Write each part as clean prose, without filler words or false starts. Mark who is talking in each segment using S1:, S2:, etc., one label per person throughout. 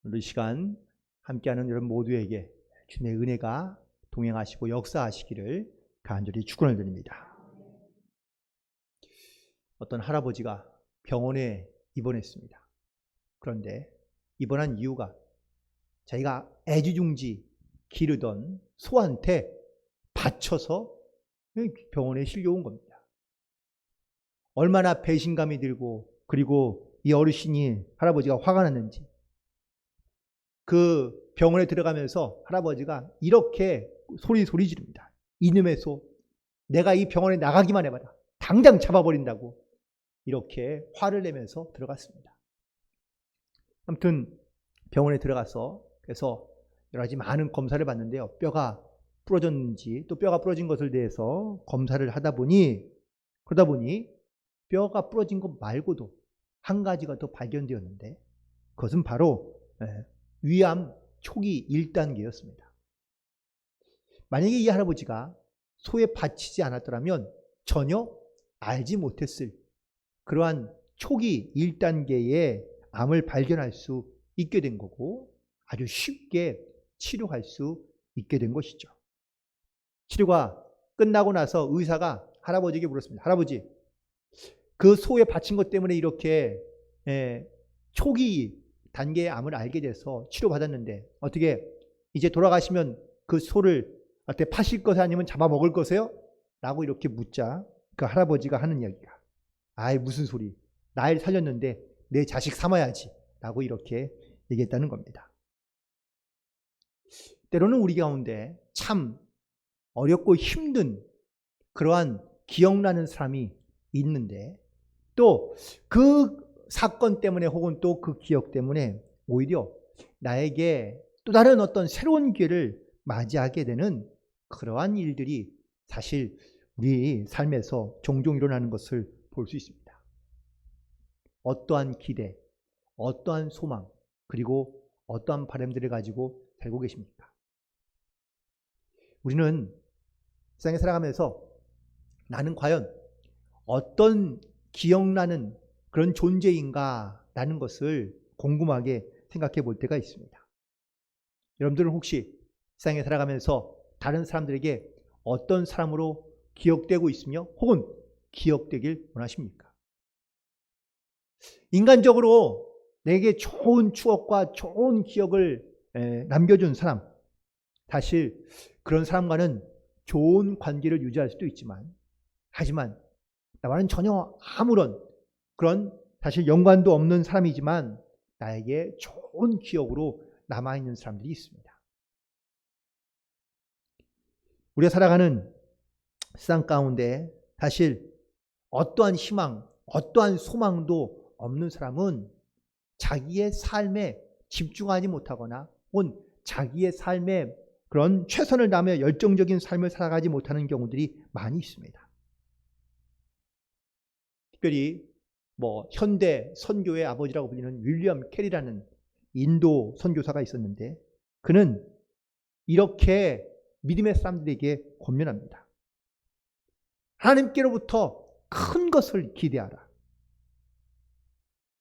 S1: 오늘 이 시간 함께하는 여러분 모두에게 주님의 은혜가 동행하시고 역사하시기를 간절히 축원을 드립니다. 어떤 할아버지가 병원에 입원했습니다. 그런데 입원한 이유가 자기가 애지중지 기르던 소한테 바쳐서 병원에 실려온 겁니다. 얼마나 배신감이 들고 그리고 이 어르신이 할아버지가 화가 났는지 그 병원에 들어가면서 할아버지가 이렇게 소리 지릅니다. 이놈의 소, 내가 이 병원에 나가기만 해봐라. 당장 잡아버린다고 이렇게 화를 내면서 들어갔습니다. 아무튼 병원에 들어가서 그래서 여러 가지 많은 검사를 받는데요. 뼈가 부러졌는지 또 뼈가 부러진 것을 대해서 검사를 그러다 보니 뼈가 부러진 것 말고도 한 가지가 더 발견되었는데 그것은 바로 위암 초기 1단계였습니다. 만약에 이 할아버지가 소에 바치지 않았더라면 전혀 알지 못했을 그러한 초기 1단계의 암을 발견할 수 있게 된 거고 아주 쉽게 치료할 수 있게 된 것이죠. 치료가 끝나고 나서 의사가 할아버지에게 물었습니다. 할아버지, 그 소에 바친 것 때문에 이렇게 초기 단계의 암을 알게 돼서 치료받았는데 어떻게 이제 돌아가시면 그 소를 어떻게 파실 것이 아니면 잡아먹을 것이에요? 라고 이렇게 묻자 그 할아버지가 하는 이야기가 아이 무슨 소리, 나를 살렸는데 내 자식 삼아야지 라고 이렇게 얘기했다는 겁니다. 때로는 우리 가운데 참 어렵고 힘든 그러한 기억나는 사람이 있는데 또 그 사건 때문에 혹은 또 그 기억 때문에 오히려 나에게 또 다른 어떤 새로운 기회를 맞이하게 되는 그러한 일들이 사실 우리 삶에서 종종 일어나는 것을 볼 수 있습니다. 어떠한 기대, 어떠한 소망, 그리고 어떠한 바람들을 가지고 살고 계십니까? 우리는 세상에 살아가면서 나는 과연 어떤 기억나는 그런 존재인가라는 것을 궁금하게 생각해 볼 때가 있습니다. 여러분들은 혹시 세상에 살아가면서 다른 사람들에게 어떤 사람으로 기억되고 있으며 혹은 기억되길 원하십니까? 인간적으로 내게 좋은 추억과 좋은 기억을 남겨준 사람, 사실 그런 사람과는 좋은 관계를 유지할 수도 있지만 하지만 나와는 전혀 아무런 그런 사실 연관도 없는 사람이지만 나에게 좋은 기억으로 남아있는 사람들이 있습니다. 우리가 살아가는 세상 가운데 사실 어떠한 희망, 어떠한 소망도 없는 사람은 자기의 삶에 집중하지 못하거나 혹은 자기의 삶에 그런 최선을 다하며 열정적인 삶을 살아가지 못하는 경우들이 많이 있습니다. 특별히 현대 선교의 아버지라고 불리는 윌리엄 캐리라는 인도 선교사가 있었는데 그는 이렇게 믿음의 사람들에게 권면합니다. 하나님께로부터 큰 것을 기대하라.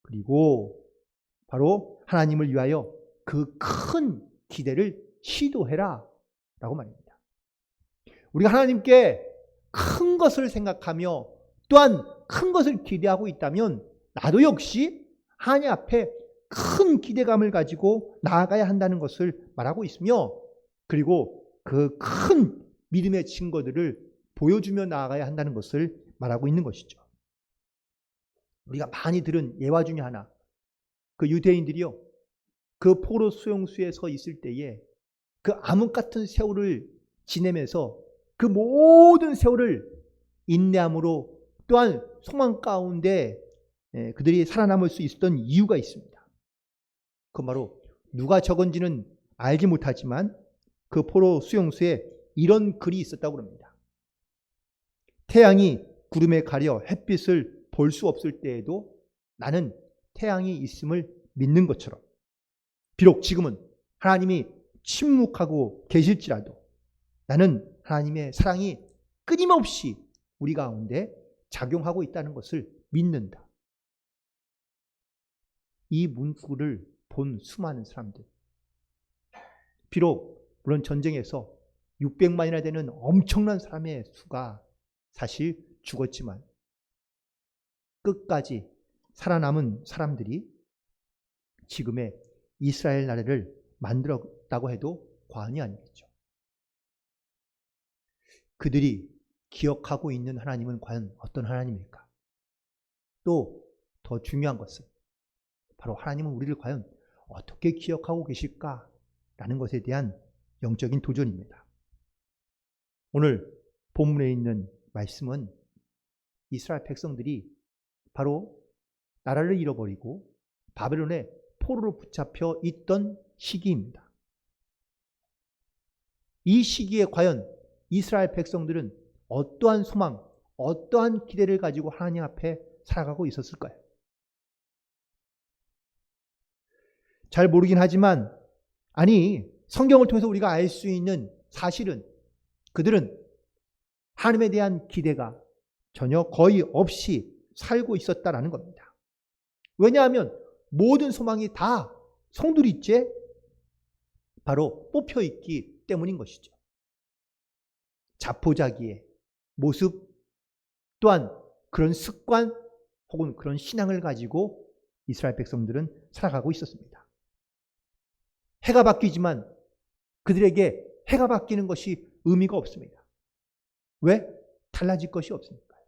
S1: 그리고 바로 하나님을 위하여 그 큰 기대를 시도해라 라고 말입니다. 우리가 하나님께 큰 것을 생각하며 또한 큰 것을 기대하고 있다면 나도 역시 하나님 앞에 큰 기대감을 가지고 나아가야 한다는 것을 말하고 있으며 그리고 그 큰 믿음의 증거들을 보여주며 나아가야 한다는 것을 말하고 있는 것이죠. 우리가 많이 들은 예화 중에 하나, 그 유대인들이요, 그 포로 수용소에 서 있을 때에 그 암흑 같은 세월을 지내면서 그 모든 세월을 인내함으로 또한 소망 가운데 그들이 살아남을 수 있었던 이유가 있습니다. 그건 바로 누가 적은지는 알지 못하지만 그 포로 수용소에 이런 글이 있었다고 합니다. 태양이 구름에 가려 햇빛을 볼 수 없을 때에도 나는 태양이 있음을 믿는 것처럼 비록 지금은 하나님이 침묵하고 계실지라도 나는 하나님의 사랑이 끊임없이 우리 가운데 작용하고 있다는 것을 믿는다. 이 문구를 본 수많은 사람들. 비록 물론 전쟁에서 600만이나 되는 엄청난 사람의 수가 사실 죽었지만 끝까지 살아남은 사람들이 지금의 이스라엘 나라를 만들었다고 해도 과언이 아니겠죠. 그들이 기억하고 있는 하나님은 과연 어떤 하나님일까? 또 더 중요한 것은 바로 하나님은 우리를 과연 어떻게 기억하고 계실까라는 것에 대한 영적인 도전입니다. 오늘 본문에 있는 말씀은 이스라엘 백성들이 바로 나라를 잃어버리고 바벨론의 포로로 붙잡혀 있던 시기입니다. 이 시기에 과연 이스라엘 백성들은 어떠한 소망, 어떠한 기대를 가지고 하나님 앞에 살아가고 있었을까요? 잘 모르긴 하지만 성경을 통해서 우리가 알 수 있는 사실은 그들은 하나님에 대한 기대가 전혀 거의 없이 살고 있었다라는 겁니다. 왜냐하면 모든 소망이 다 송두리째 바로 뽑혀 있기 때문인 것이죠. 자포자기의 모습 또한 그런 습관 혹은 그런 신앙을 가지고 이스라엘 백성들은 살아가고 있었습니다. 해가 바뀌지만 그들에게 해가 바뀌는 것이 의미가 없습니다. 왜? 달라질 것이 없으니까요.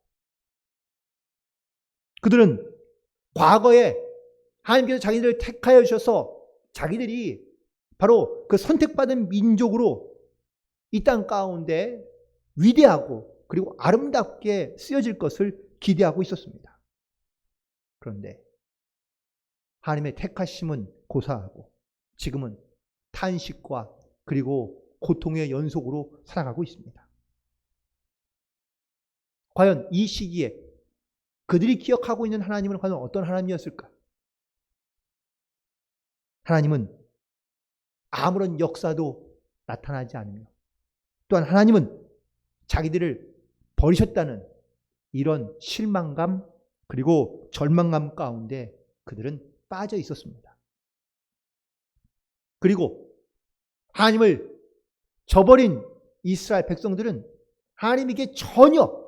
S1: 그들은 과거에 하나님께서 자기들을 택하여 주셔서 자기들이 바로 그 선택받은 민족으로 이 땅 가운데 위대하고 그리고 아름답게 쓰여질 것을 기대하고 있었습니다. 그런데 하나님의 택하심은 고사하고 지금은 탄식과 그리고 고통의 연속으로 살아가고 있습니다. 과연 이 시기에 그들이 기억하고 있는 하나님은 과연 어떤 하나님이었을까? 하나님은 아무런 역사도 나타나지 않으며 또한 하나님은 자기들을 버리셨다는 이런 실망감 그리고 절망감 가운데 그들은 빠져 있었습니다. 그리고 하나님을 저버린 이스라엘 백성들은 하나님에게 전혀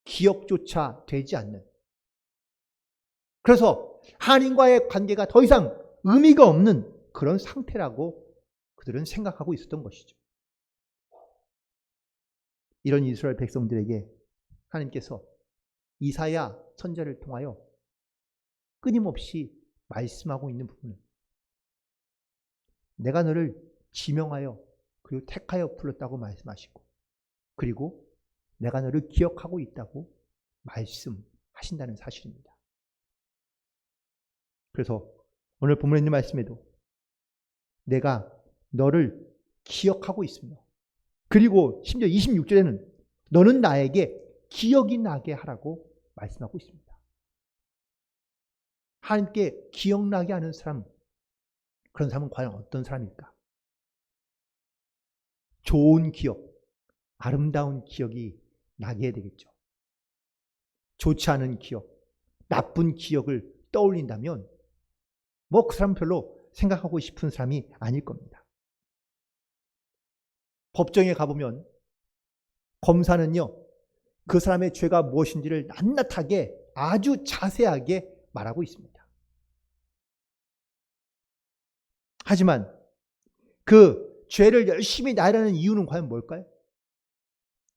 S1: 기억조차 되지 않는, 그래서 하나님과의 관계가 더 이상 의미가 없는 그런 상태라고 그들은 생각하고 있었던 것이죠. 이런 이스라엘 백성들에게 하나님께서 이사야 선지자를 통하여 끊임없이 말씀하고 있는 부분은 내가 너를 지명하여 그리고 택하여 불렀다고 말씀하시고 그리고 내가 너를 기억하고 있다고 말씀하신다는 사실입니다. 그래서 오늘 본문에 있는 말씀에도 내가 너를 기억하고 있으며 그리고 심지어 26절에는 너는 나에게 기억이 나게 하라고 말씀하고 있습니다. 하나님께 기억나게 하는 사람, 그런 사람은 과연 어떤 사람일까? 좋은 기억, 아름다운 기억이 나게 해야 되겠죠. 좋지 않은 기억, 나쁜 기억을 떠올린다면 그 사람은 별로 생각하고 싶은 사람이 아닐 겁니다. 법정에 가보면 검사는요, 그 사람의 죄가 무엇인지를 낱낱하게 아주 자세하게 말하고 있습니다. 하지만 그 죄를 열심히 나열하는 이유는 과연 뭘까요?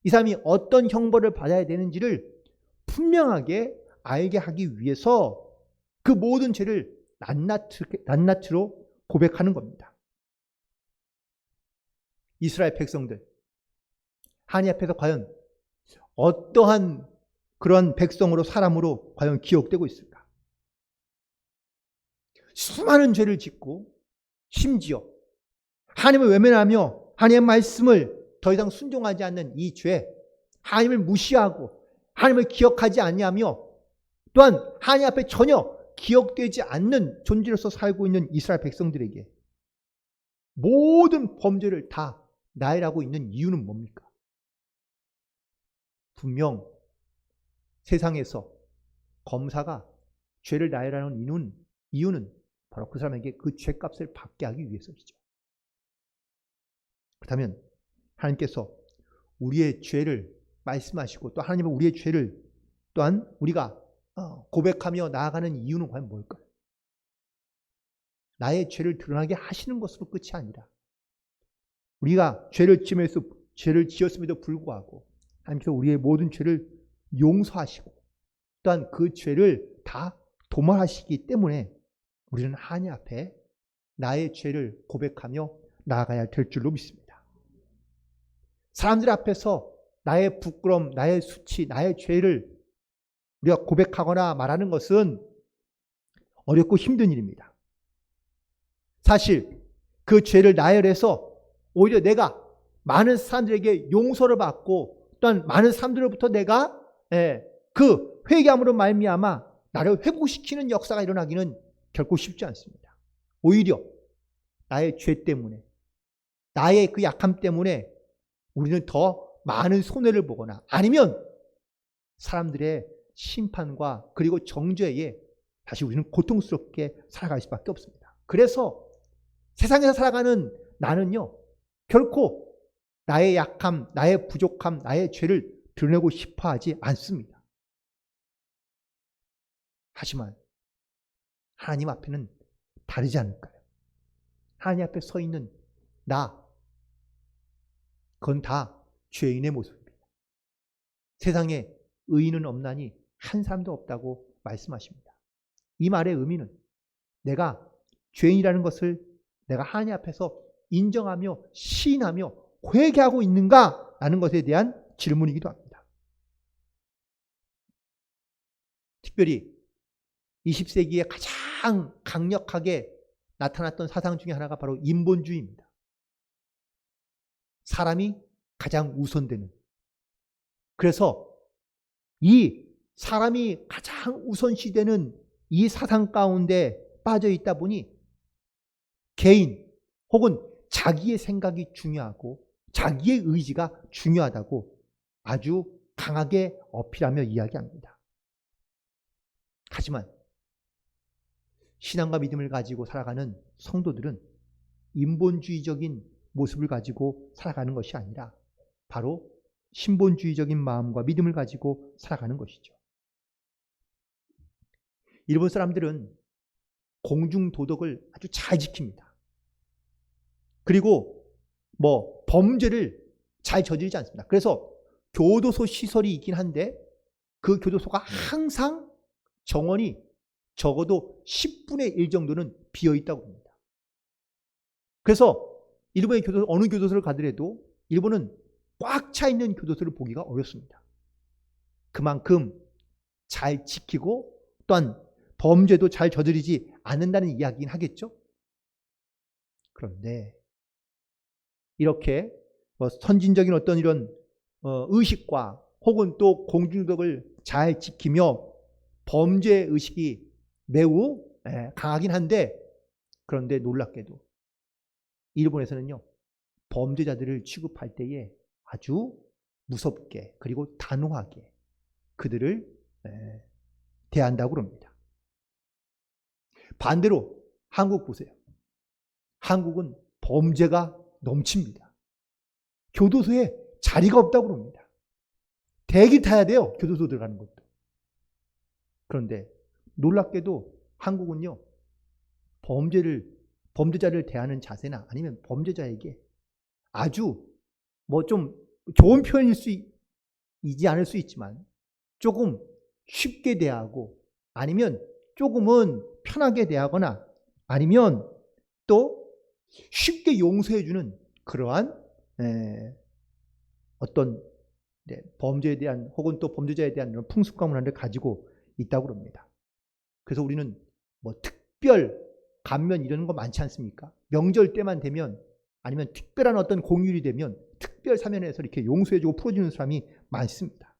S1: 이 사람이 어떤 형벌을 받아야 되는지를 분명하게 알게 하기 위해서 그 모든 죄를 낱낱으로 고백하는 겁니다. 이스라엘 백성들, 하나님 앞에서 과연 어떠한 그런 백성으로 사람으로 과연 기억되고 있을까? 수많은 죄를 짓고 심지어 하나님을 외면하며 하나님의 말씀을 더 이상 순종하지 않는 이 죄, 하나님을 무시하고 하나님을 기억하지 않냐며 또한 하나님 앞에 전혀 기억되지 않는 존재로서 살고 있는 이스라엘 백성들에게 모든 범죄를 다 나열하고 있는 이유는 뭡니까? 분명 세상에서 검사가 죄를 나열하는 이유는 바로 그 사람에게 그 죄값을 받게 하기 위해서이죠. 그렇다면 하나님께서 우리의 죄를 말씀하시고 또 하나님은 우리의 죄를 또한 우리가 고백하며 나아가는 이유는 과연 뭘까요? 나의 죄를 드러나게 하시는 것으로 끝이 아니라 우리가 죄를 지었음에도 불구하고 하나님께서 우리의 모든 죄를 용서하시고 또한 그 죄를 다 도말하시기 때문에 우리는 하나님 앞에 나의 죄를 고백하며 나아가야 될 줄로 믿습니다. 사람들 앞에서 나의 부끄러움, 나의 수치, 나의 죄를 우리가 고백하거나 말하는 것은 어렵고 힘든 일입니다. 사실 그 죄를 나열해서 오히려 내가 많은 사람들에게 용서를 받고 또한 많은 사람들로부터 내가 그 회개함으로 말미암아 나를 회복시키는 역사가 일어나기는 결코 쉽지 않습니다. 오히려 나의 죄 때문에 나의 그 약함 때문에 우리는 더 많은 손해를 보거나 아니면 사람들의 심판과 그리고 정죄에 다시 우리는 고통스럽게 살아갈 수밖에 없습니다. 그래서 세상에서 살아가는 나는요, 결코 나의 약함, 나의 부족함, 나의 죄를 드러내고 싶어 하지 않습니다. 하지만 하나님 앞에는 다르지 않을까요? 하나님 앞에 서 있는 나, 그건 다 죄인의 모습입니다. 세상에 의인은 없나니 한 사람도 없다고 말씀하십니다. 이 말의 의미는 내가 죄인이라는 것을 내가 하나님 앞에서 인정하며 시인하며 회개하고 있는가? 라는 것에 대한 질문이기도 합니다. 특별히 20세기에 가장 강력하게 나타났던 사상 중에 하나가 바로 인본주의입니다. 사람이 가장 우선되는. 그래서 이 사람이 가장 우선시되는 이 사상 가운데 빠져 있다 보니 개인 혹은 자기의 생각이 중요하고 자기의 의지가 중요하다고 아주 강하게 어필하며 이야기합니다. 하지만 신앙과 믿음을 가지고 살아가는 성도들은 인본주의적인 모습을 가지고 살아가는 것이 아니라 바로 신본주의적인 마음과 믿음을 가지고 살아가는 것이죠. 일본 사람들은 공중도덕을 아주 잘 지킵니다. 그리고 범죄를 잘 저지르지 않습니다. 그래서 교도소 시설이 있긴 한데 그 교도소가 항상 정원이 적어도 10분의 1 정도는 비어 있다고 합니다. 그래서 일본의 어느 교도소를 가더라도 일본은 꽉 차 있는 교도소를 보기가 어렵습니다. 그만큼 잘 지키고 또한 범죄도 잘 저지르지 않는다는 이야기긴 하겠죠. 그런데 이렇게 선진적인 어떤 이런 의식과 혹은 또 공중도덕을 잘 지키며 범죄 의식이 매우 강하긴 한데 그런데 놀랍게도 일본에서는요 범죄자들을 취급할 때에 아주 무섭게 그리고 단호하게 그들을 대한다고 합니다. 반대로 한국 보세요. 한국은 범죄가 넘칩니다. 교도소에 자리가 없다고 합니다. 대기 타야 돼요. 교도소 들어가는 것도. 그런데 놀랍게도 한국은요. 범죄자를 대하는 자세나 아니면 범죄자에게 아주 좀 좋은 표현이지 않을 수 있지만 조금 쉽게 대하고 아니면 조금은 편하게 대하거나 아니면 또 쉽게 용서해주는 그러한 어떤 범죄에 대한 혹은 또 범죄자에 대한 이런 풍습과 문화를 가지고 있다고 합니다. 그래서 우리는 특별 감면 이런 거 많지 않습니까? 명절 때만 되면 아니면 특별한 어떤 공휴일이 되면 특별 사면에서 이렇게 용서해주고 풀어주는 사람이 많습니다.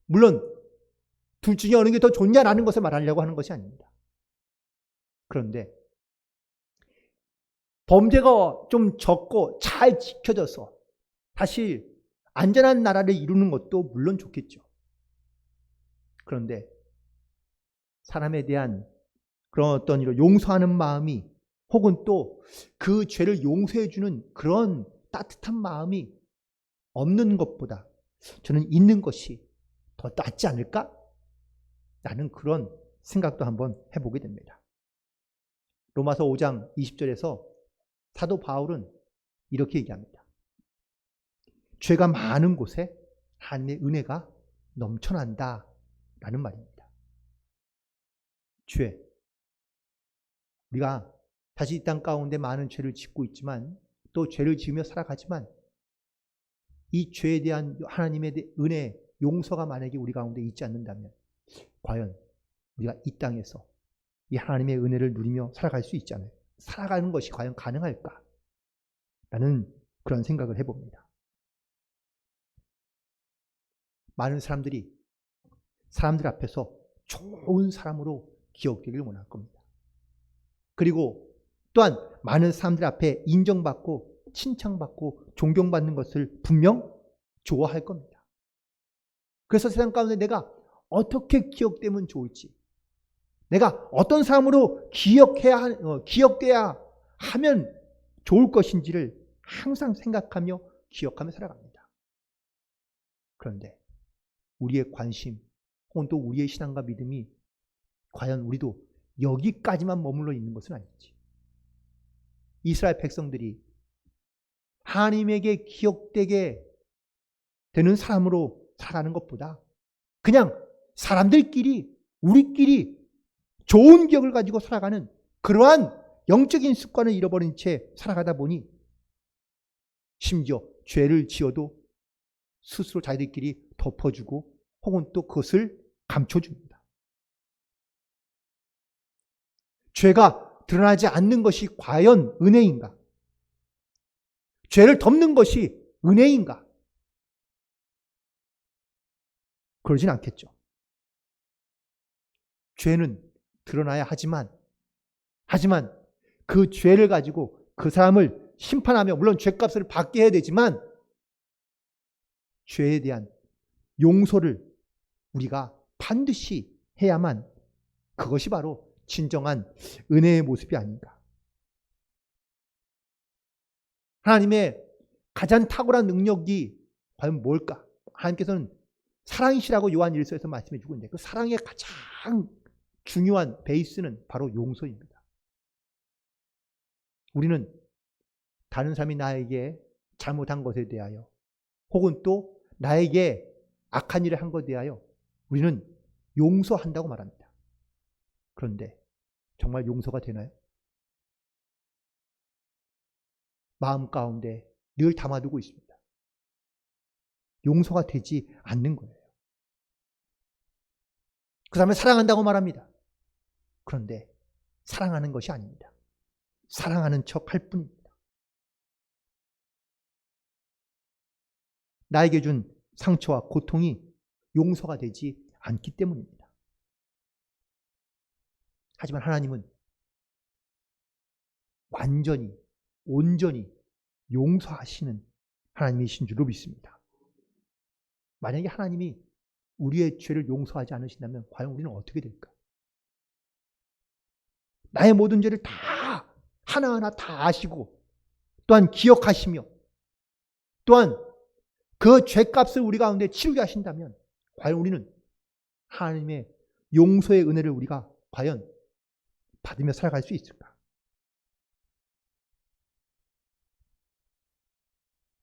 S1: 물론 둘 중에 어느 게 더 좋냐라는 것을 말하려고 하는 것이 아닙니다. 그런데 범죄가 좀 적고 잘 지켜져서 사실 안전한 나라를 이루는 것도 물론 좋겠죠. 그런데 사람에 대한 그런 어떤 이런 용서하는 마음이 혹은 또 그 죄를 용서해주는 그런 따뜻한 마음이 없는 것보다 저는 있는 것이 더 낫지 않을까? 라는 그런 생각도 한번 해보게 됩니다. 로마서 5장 20절에서 사도 바울은 이렇게 얘기합니다. 죄가 많은 곳에 하나님의 은혜가 넘쳐난다 라는 말입니다. 죄. 우리가 다시 이 땅 가운데 많은 죄를 짓고 있지만 또 죄를 지으며 살아가지만 이 죄에 대한 하나님의 은혜, 용서가 만약에 우리 가운데 있지 않는다면 과연 우리가 이 땅에서 이 하나님의 은혜를 누리며 살아갈 수 있잖아요. 살아가는 것이 과연 가능할까? 라는 그런 생각을 해봅니다. 많은 사람들이 사람들 앞에서 좋은 사람으로 기억되기를 원할 겁니다. 그리고 또한 많은 사람들 앞에 인정받고 칭찬받고 존경받는 것을 분명 좋아할 겁니다. 그래서 세상 가운데 내가 어떻게 기억되면 좋을지, 내가 어떤 사람으로 기억돼야 하면 좋을 것인지를 항상 생각하며 기억하며 살아갑니다. 그런데 우리의 관심 혹은 또 우리의 신앙과 믿음이 과연 우리도 여기까지만 머물러 있는 것은 아닌지, 이스라엘 백성들이 하나님에게 기억되게 되는 사람으로 살아가는 것보다 그냥 사람들끼리 우리끼리 좋은 기억을 가지고 살아가는 그러한 영적인 습관을 잃어버린 채 살아가다 보니 심지어 죄를 지어도 스스로 자기들끼리 덮어주고 혹은 또 그것을 감춰줍니다. 죄가 드러나지 않는 것이 과연 은혜인가? 죄를 덮는 것이 은혜인가? 그러진 않겠죠. 죄는 드러나야 하지만 그 죄를 가지고 그 사람을 심판하며 물론 죄값을 받게 해야 되지만 죄에 대한 용서를 우리가 반드시 해야만 그것이 바로 진정한 은혜의 모습이 아닌가. 하나님의 가장 탁월한 능력이 과연 뭘까? 하나님께서는 사랑이시라고 요한 1서에서 말씀해 주고 있는데 그 사랑의 가장 중요한 베이스는 바로 용서입니다. 우리는 다른 사람이 나에게 잘못한 것에 대하여 혹은 또 나에게 악한 일을 한 것에 대하여 우리는 용서한다고 말합니다. 그런데 정말 용서가 되나요? 마음 가운데 늘 담아두고 있습니다. 용서가 되지 않는 거예요. 그 사람을 사랑한다고 말합니다. 그런데 사랑하는 것이 아닙니다. 사랑하는 척 할 뿐입니다. 나에게 준 상처와 고통이 용서가 되지 않기 때문입니다. 하지만 하나님은 완전히 온전히 용서하시는 하나님이신 줄로 믿습니다. 만약에 하나님이 우리의 죄를 용서하지 않으신다면 과연 우리는 어떻게 될까? 나의 모든 죄를 다 하나하나 다 아시고 또한 기억하시며 또한 그 죄값을 우리 가운데 치르게 하신다면 과연 우리는 하나님의 용서의 은혜를 우리가 과연 받으며 살아갈 수 있을까?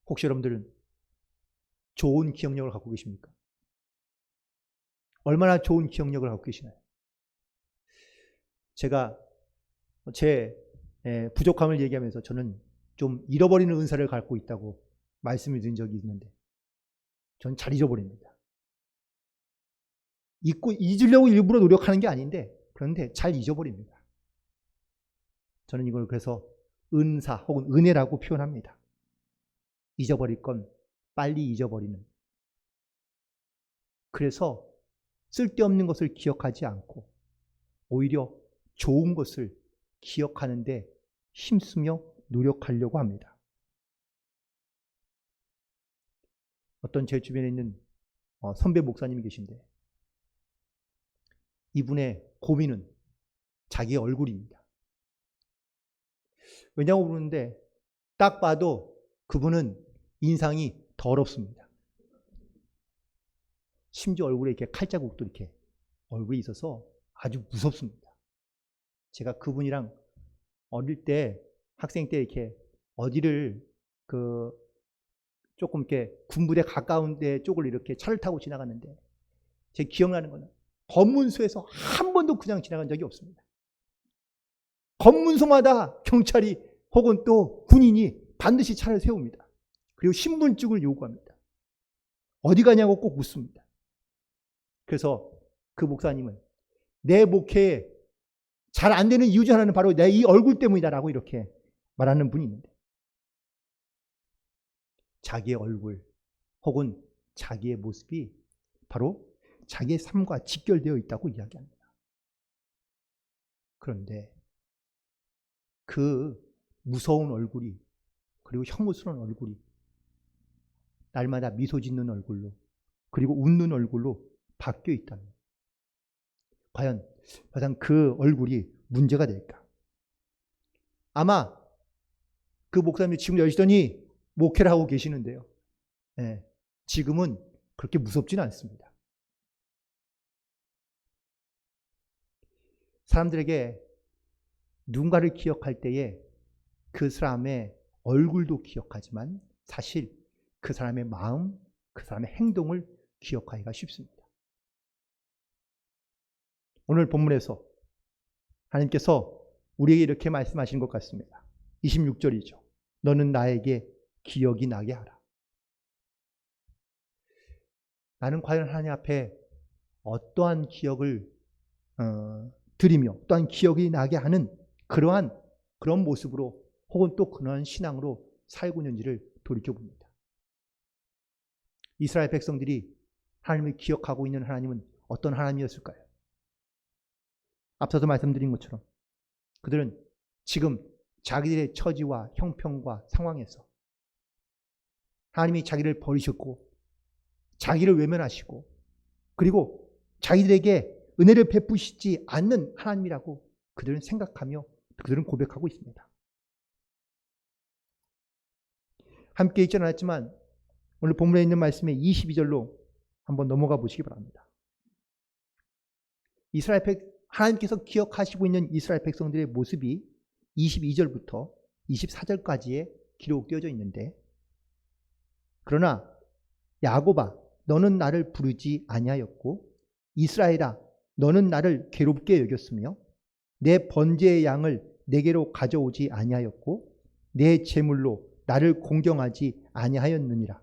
S1: 혹시 여러분들은 좋은 기억력을 갖고 계십니까? 얼마나 좋은 기억력을 갖고 계시나요? 제가 제 부족함을 얘기하면서 저는 좀 잃어버리는 은사를 갖고 있다고 말씀을 드린 적이 있는데 저는 잘 잊어버립니다. 잊으려고 일부러 노력하는 게 아닌데 그런데 잘 잊어버립니다. 저는 이걸 그래서 은사 혹은 은혜라고 표현합니다. 잊어버릴 건 빨리 잊어버리는. 그래서 쓸데없는 것을 기억하지 않고 오히려 좋은 것을 기억하는데 힘쓰며 노력하려고 합니다. 어떤 제 주변에 있는 선배 목사님이 계신데 이분의 고민은 자기의 얼굴입니다. 왜냐고 그러는데 딱 봐도 그분은 인상이 더럽습니다. 심지어 얼굴에 이렇게 칼자국도 이렇게 얼굴에 있어서 아주 무섭습니다. 제가 그분이랑 어릴 때 학생 때 이렇게 어디를 조금 이렇게 군부대 가까운 데 쪽을 이렇게 차를 타고 지나갔는데 제 기억나는 거는 검문소에서 한 번도 그냥 지나간 적이 없습니다. 검문소마다 경찰이 혹은 또 군인이 반드시 차를 세웁니다. 그리고 신분증을 요구합니다. 어디 가냐고 꼭 묻습니다. 그래서 그 목사님은 내 목회에 잘 안 되는 이유 중 하나는 바로 내 이 얼굴 때문이다라고 이렇게 말하는 분이 있는데 자기의 얼굴 혹은 자기의 모습이 바로 자기의 삶과 직결되어 있다고 이야기합니다. 그런데 그 무서운 얼굴이 그리고 혐오스러운 얼굴이 날마다 미소 짓는 얼굴로 그리고 웃는 얼굴로 바뀌어 있다면 과연 그 얼굴이 문제가 될까? 아마 그 목사님이 지금 여전히 목회를 하고 계시는데요. 네, 지금은 그렇게 무섭지는 않습니다. 사람들에게 누군가를 기억할 때에 그 사람의 얼굴도 기억하지만 사실 그 사람의 마음, 그 사람의 행동을 기억하기가 쉽습니다. 오늘 본문에서 하나님께서 우리에게 이렇게 말씀하신 것 같습니다. 26절이죠. 너는 나에게 기억이 나게 하라. 나는 과연 하나님 앞에 어떠한 기억을 드리며 또한 기억이 나게 하는 그런 모습으로 혹은 또 그런 신앙으로 살고 있는지를 돌이켜봅니다. 이스라엘 백성들이 하나님을 기억하고 있는 하나님은 어떤 하나님이었을까요? 앞서서 말씀드린 것처럼 그들은 지금 자기들의 처지와 형편과 상황에서 하나님이 자기를 버리셨고 자기를 외면하시고 그리고 자기들에게 은혜를 베푸시지 않는 하나님이라고 그들은 생각하며 그들은 고백하고 있습니다. 함께 읽지 않았지만 오늘 본문에 있는 말씀의 22절로 한번 넘어가 보시기 바랍니다. 하나님께서 기억하시고 있는 이스라엘 백성들의 모습이 22절부터 24절까지에 기록되어져 있는데 그러나 야곱아 너는 나를 부르지 아니하였고 이스라엘아 너는 나를 괴롭게 여겼으며 내 번제의 양을 내게로 가져오지 아니하였고 내 제물로 나를 공경하지 아니하였느니라.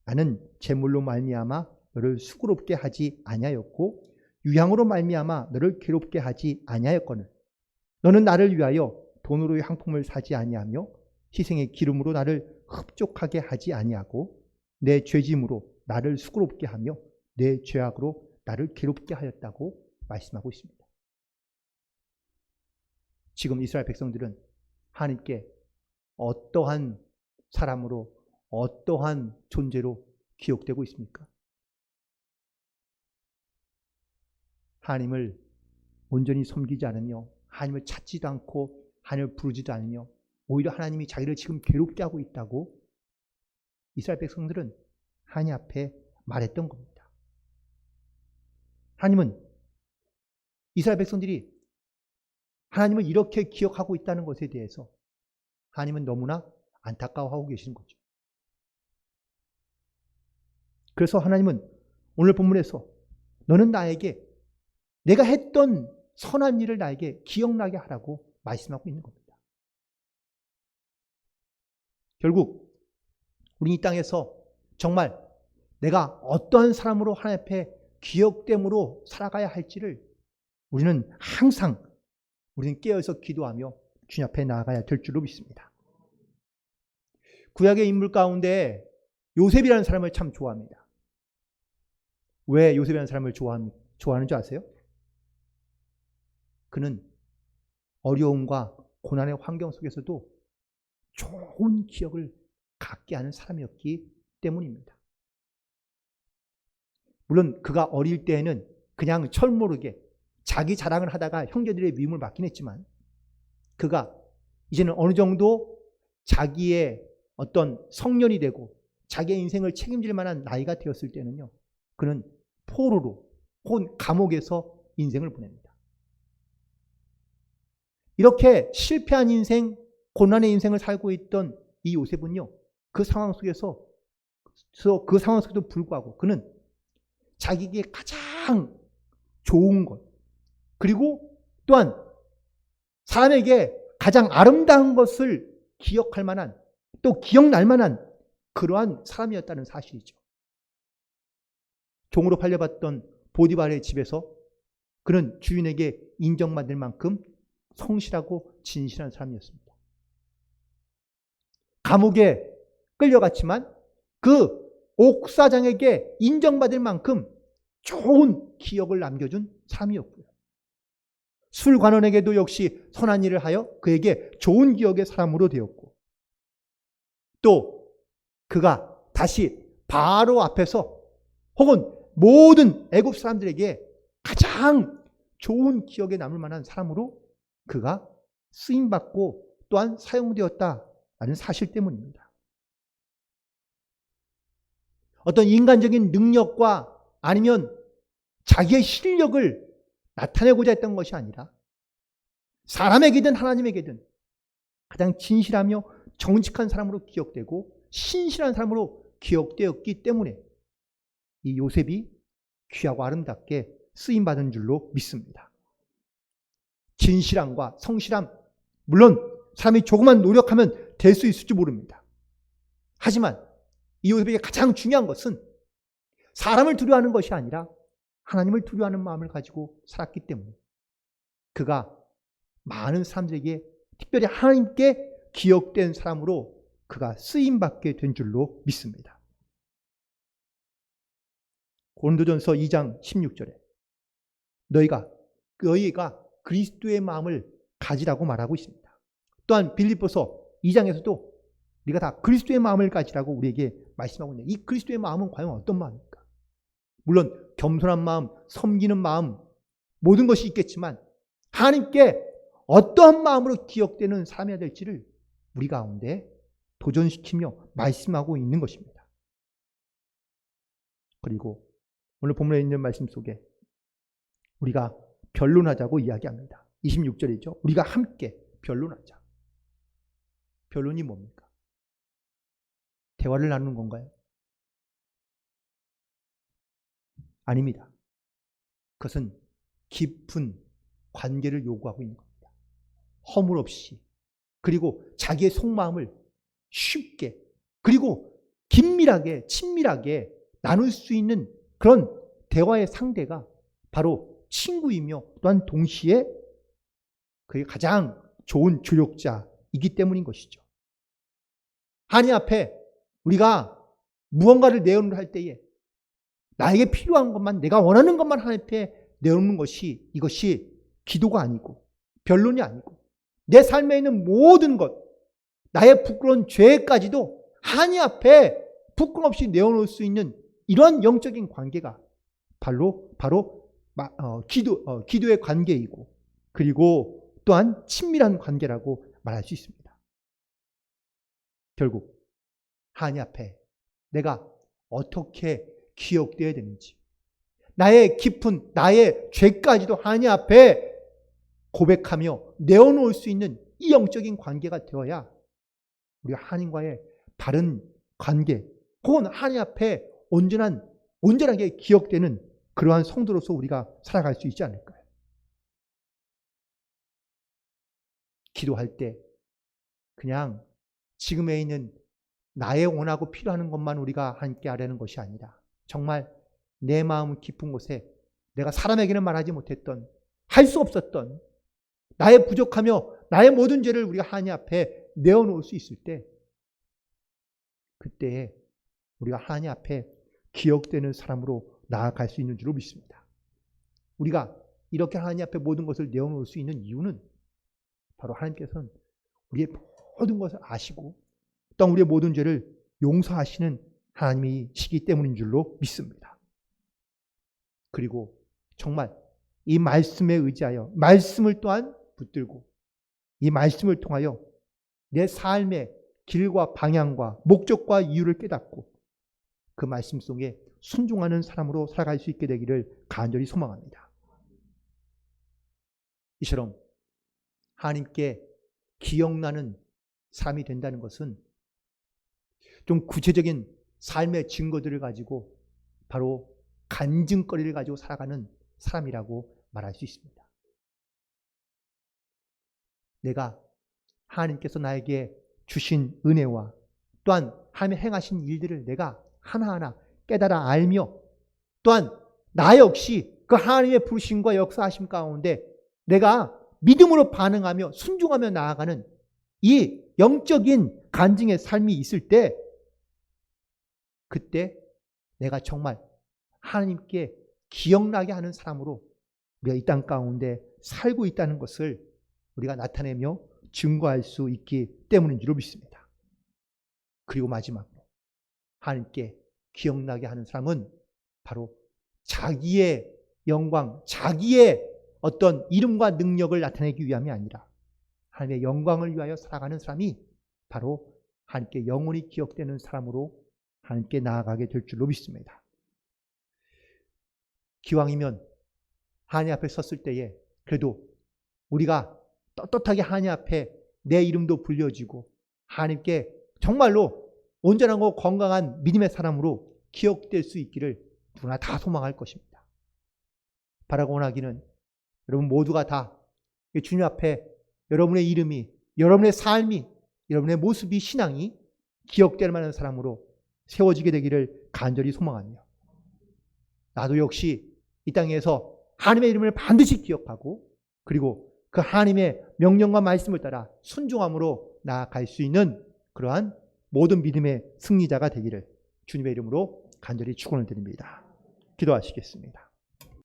S1: 나는 제물로 말미암아 너를 수고롭게 하지 아니하였고 유향으로 말미암아 너를 괴롭게 하지 아니하였거늘 너는 나를 위하여 돈으로 향품을 사지 아니하며 희생의 기름으로 나를 흡족하게 하지 아니하고 내 죄짐으로 나를 수고롭게 하며 내 죄악으로 나를 괴롭게 하였다고 말씀하고 있습니다. 지금 이스라엘 백성들은 하나님께 어떠한 사람으로 어떠한 존재로 기억되고 있습니까? 하나님을 온전히 섬기지 않으며 하나님을 찾지도 않고 하나님을 부르지도 않으며 오히려 하나님이 자기를 지금 괴롭게 하고 있다고 이스라엘 백성들은 하나님 앞에 말했던 겁니다. 하나님은 이스라엘 백성들이 하나님을 이렇게 기억하고 있다는 것에 대해서 하나님은 너무나 안타까워하고 계시는 거죠. 그래서 하나님은 오늘 본문에서 너는 나에게 내가 했던 선한 일을 나에게 기억나게 하라고 말씀하고 있는 겁니다. 결국 우리 이 땅에서 정말 내가 어떠한 사람으로 하나님 앞에 기억됨으로 살아가야 할지를 우리는 항상 깨어서 기도하며 주님 앞에 나아가야 될 줄로 믿습니다. 구약의 인물 가운데 요셉이라는 사람을 참 좋아합니다. 왜 요셉이라는 사람을 좋아하는 줄 아세요? 그는 어려움과 고난의 환경 속에서도 좋은 기억을 갖게 하는 사람이었기 때문입니다. 물론 그가 어릴 때에는 그냥 철모르게 자기 자랑을 하다가 형제들의 미움을 받긴 했지만 그가 이제는 어느 정도 자기의 어떤 성년이 되고 자기의 인생을 책임질 만한 나이가 되었을 때는요, 그는 포로로 혹은 감옥에서 인생을 보냅니다. 이렇게 실패한 인생, 고난의 인생을 살고 있던 이 요셉은요, 그 상황 속에서도 불구하고 그는 자기에게 가장 좋은 것, 그리고 또한 사람에게 가장 아름다운 것을 기억할 만한, 또 기억날 만한 그러한 사람이었다는 사실이죠. 종으로 팔려봤던 보디발의 집에서 그는 주인에게 인정받을 만큼 성실하고 진실한 사람이었습니다. 감옥에 끌려갔지만 그 옥사장에게 인정받을 만큼 좋은 기억을 남겨준 사람이었고요. 술관원에게도 역시 선한 일을 하여 그에게 좋은 기억의 사람으로 되었고, 또 그가 다시 바로 앞에서 혹은 모든 애굽 사람들에게 가장 좋은 기억에 남을 만한 사람으로 그가 쓰임받고 또한 사용되었다라는 사실 때문입니다. 어떤 인간적인 능력과 아니면 자기의 실력을 나타내고자 했던 것이 아니라 사람에게든 하나님에게든 가장 진실하며 정직한 사람으로 기억되고 신실한 사람으로 기억되었기 때문에 이 요셉이 귀하고 아름답게 쓰임받은 줄로 믿습니다. 진실함과 성실함, 물론 사람이 조금만 노력하면 될 수 있을지 모릅니다. 하지만 이 요셉에게 가장 중요한 것은 사람을 두려워하는 것이 아니라 하나님을 두려워하는 마음을 가지고 살았기 때문에 그가 많은 사람들에게 특별히 하나님께 기억된 사람으로 그가 쓰임받게 된 줄로 믿습니다. 고린도전서 2장 16절에 너희가 그리스도의 마음을 가지라고 말하고 있습니다. 또한 빌립보서 2장에서도 우리가 다 그리스도의 마음을 가지라고 우리에게 말씀하고 있는데, 이 그리스도의 마음은 과연 어떤 마음입니까? 물론 겸손한 마음, 섬기는 마음, 모든 것이 있겠지만 하나님께 어떠한 마음으로 기억되는 사람이 될지를 우리 가운데 도전시키며 말씀하고 있는 것입니다. 그리고 오늘 본문에 있는 말씀 속에 우리가 변론하자고 이야기합니다. 26절이죠. 우리가 함께 변론하자. 변론이 뭡니까? 대화를 나누는 건가요? 아닙니다. 그것은 깊은 관계를 요구하고 있는 겁니다. 허물 없이, 그리고 자기의 속마음을 쉽게, 그리고 긴밀하게, 친밀하게 나눌 수 있는 그런 대화의 상대가 바로 친구이며 또한 동시에 그게 가장 좋은 조력자이기 때문인 것이죠. 하나님 앞에 우리가 무언가를 내어놓을 할 때에 나에게 필요한 것만, 내가 원하는 것만 하나님 앞에 내어놓는 것이, 이것이 기도가 아니고 변론이 아니고 내 삶에 있는 모든 것, 나의 부끄러운 죄까지도 하나님 앞에 부끄럼 없이 내어놓을 수 있는 이런 영적인 관계가 바로 기도의 관계이고, 그리고 또한 친밀한 관계라고 말할 수 있습니다. 결국 하나님 앞에 내가 어떻게 기억되어야 되는지, 나의 깊은 나의 죄까지도 하나님 앞에 고백하며 내어놓을 수 있는 이 영적인 관계가 되어야 우리가 하나님과의 바른 관계, 혹은 하나님 앞에 온전하게 기억되는 그러한 성도로서 우리가 살아갈 수 있지 않을까요? 기도할 때 그냥 지금에 있는 나의 원하고 필요한 것만 우리가 함께 하려는 것이 아니라 정말 내 마음 깊은 곳에 내가 사람에게는 말하지 못했던, 할 수 없었던 나의 부족하며 나의 모든 죄를 우리가 하나님 앞에 내어놓을 수 있을 때, 그때에 우리가 하나님 앞에 기억되는 사람으로 나아갈 수 있는 줄로 믿습니다. 우리가 이렇게 하나님 앞에 모든 것을 내어놓을 수 있는 이유는 바로 하나님께서는 우리의 모든 것을 아시고 또 우리의 모든 죄를 용서하시는 하나님이시기 때문인 줄로 믿습니다. 그리고 정말 이 말씀에 의지하여 말씀을 또한 붙들고 이 말씀을 통하여 내 삶의 길과 방향과 목적과 이유를 깨닫고 그 말씀 속에 순종하는 사람으로 살아갈 수 있게 되기를 간절히 소망합니다. 이처럼 하나님께 기억나는 삶이 된다는 것은 좀 구체적인 삶의 증거들을 가지고 바로 간증거리를 가지고 살아가는 사람이라고 말할 수 있습니다. 내가 하나님께서 나에게 주신 은혜와 또한 하나님의 행하신 일들을 내가 하나하나 깨달아 알며 또한 나 역시 그 하나님의 부르심과 역사하심 가운데 내가 믿음으로 반응하며 순종하며 나아가는 이 영적인 간증의 삶이 있을 때 그때 내가 정말 하나님께 기억나게 하는 사람으로 우리가 이 땅 가운데 살고 있다는 것을 우리가 나타내며 증거할 수 있기 때문인 줄 믿습니다. 그리고 마지막으로 하나님께 기억나게 하는 사람은 바로 자기의 영광, 자기의 어떤 이름과 능력을 나타내기 위함이 아니라 하나님의 영광을 위하여 살아가는 사람이 바로 하나님께 영원히 기억되는 사람으로 하나님께 나아가게 될 줄로 믿습니다. 기왕이면 하나님 앞에 섰을 때에 그래도 우리가 떳떳하게 하나님 앞에 내 이름도 불려지고 하나님께 정말로 온전하고 건강한 믿음의 사람으로 기억될 수 있기를 누구나 다 소망할 것입니다. 바라고 원하기는 여러분 모두가 다 주님 앞에 여러분의 이름이, 여러분의 삶이, 여러분의 모습이, 신앙이 기억될 만한 사람으로 세워지게 되기를 간절히 소망하며 나도 역시 이 땅에서 하나님의 이름을 반드시 기억하고 그리고 그 하나님의 명령과 말씀을 따라 순종함으로 나아갈 수 있는 그러한 모든 믿음의 승리자가 되기를 주님의 이름으로 간절히 축원을 드립니다. 기도하시겠습니다.